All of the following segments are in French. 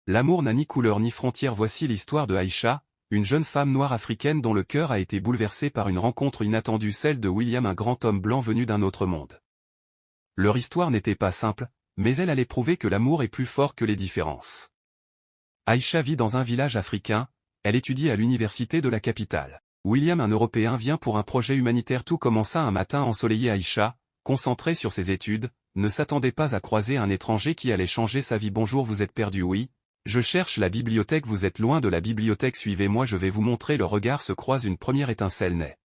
L'amour n'a ni couleur ni frontière. Voici l'histoire de Aïcha, une jeune femme noire africaine dont le cœur a été bouleversé par une rencontre inattendue, celle de William, un grand homme blanc venu d'un autre monde. Leur histoire n'était pas simple, mais elle allait prouver que l'amour est plus fort que les différences. Aïcha vit dans un village africain, elle étudie à l'université de la capitale. William, un Européen, vient pour un projet humanitaire. Tout commença un matin ensoleillé. Aïcha, concentrée sur ses études, ne s'attendait pas à croiser un étranger qui allait changer sa vie. Bonjour, vous êtes perdu? Oui. Je cherche la bibliothèque. Vous êtes loin de la bibliothèque, suivez-moi, je vais vous montrer. Le regard se croise, une première étincelle naît.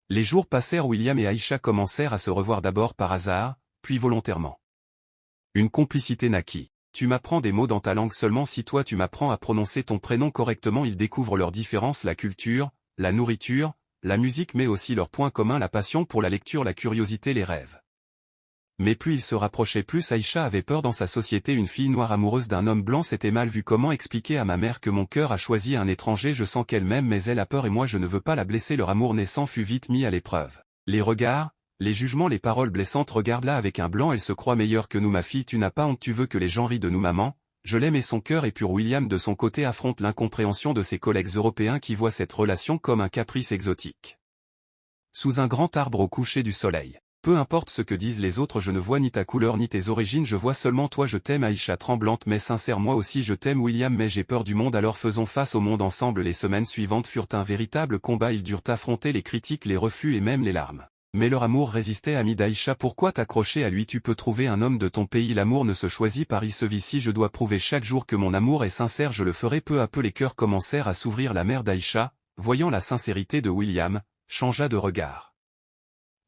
Les jours passèrent, William et Aïcha commencèrent à se revoir, d'abord par hasard, puis volontairement. Une complicité naquit. Tu m'apprends des mots dans ta langue, seulement si toi tu m'apprends à prononcer ton prénom correctement. Ils découvrent leurs différences, la culture, la nourriture, la musique, mais aussi leurs points communs, la passion pour la lecture, la curiosité, les rêves. Mais plus ils se rapprochaient, plus Aïcha avait peur. Dans sa société, une fille noire amoureuse d'un homme blanc, c'était mal vu. Comment expliquer à ma mère que mon cœur a choisi un étranger? Je sens qu'elle m'aime, mais elle a peur et moi je ne veux pas la blesser. Leur amour naissant fut vite mis à l'épreuve. Les regards, les jugements, les paroles blessantes. Regarde-la avec un blanc, elle se croit meilleure que nous. Ma fille, tu n'as pas honte? Tu veux que les gens rient de nous? Maman, je l'aime et son cœur est pur. William de son côté affronte l'incompréhension de ses collègues européens qui voient cette relation comme un caprice exotique. Sous un grand arbre au coucher du soleil. Peu importe ce que disent les autres, je ne vois ni ta couleur ni tes origines, je vois seulement toi. Je t'aime. Aïcha tremblante mais sincère. Moi aussi je t'aime William, mais j'ai peur du monde, alors faisons face au monde ensemble. Les semaines suivantes furent un véritable combat. Ils durent affronter les critiques, les refus et même les larmes. Mais leur amour résistait. Ami d'Aïcha, pourquoi t'accrocher à lui? Tu peux trouver un homme de ton pays. L'amour ne se choisit pas, il se vit. Si je dois prouver chaque jour que mon amour est sincère, je le ferai. Peu à peu les cœurs commencèrent à s'ouvrir. La mère d'Aïcha, voyant la sincérité de William, changea de regard.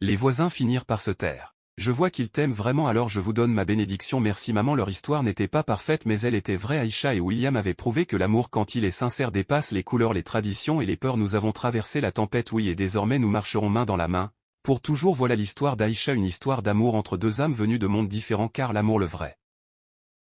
Les voisins finirent par se taire. Je vois qu'il t'aime vraiment, alors je vous donne ma bénédiction. Merci maman. Leur histoire n'était pas parfaite mais elle était vraie. Aïcha et William avaient prouvé que l'amour, quand il est sincère, dépasse les couleurs, les traditions et les peurs. Nous avons traversé la tempête, oui, et désormais nous marcherons main dans la main. Pour toujours. Voilà l'histoire d'Aïcha, une histoire d'amour entre deux âmes venues de mondes différents, car l'amour, le vrai,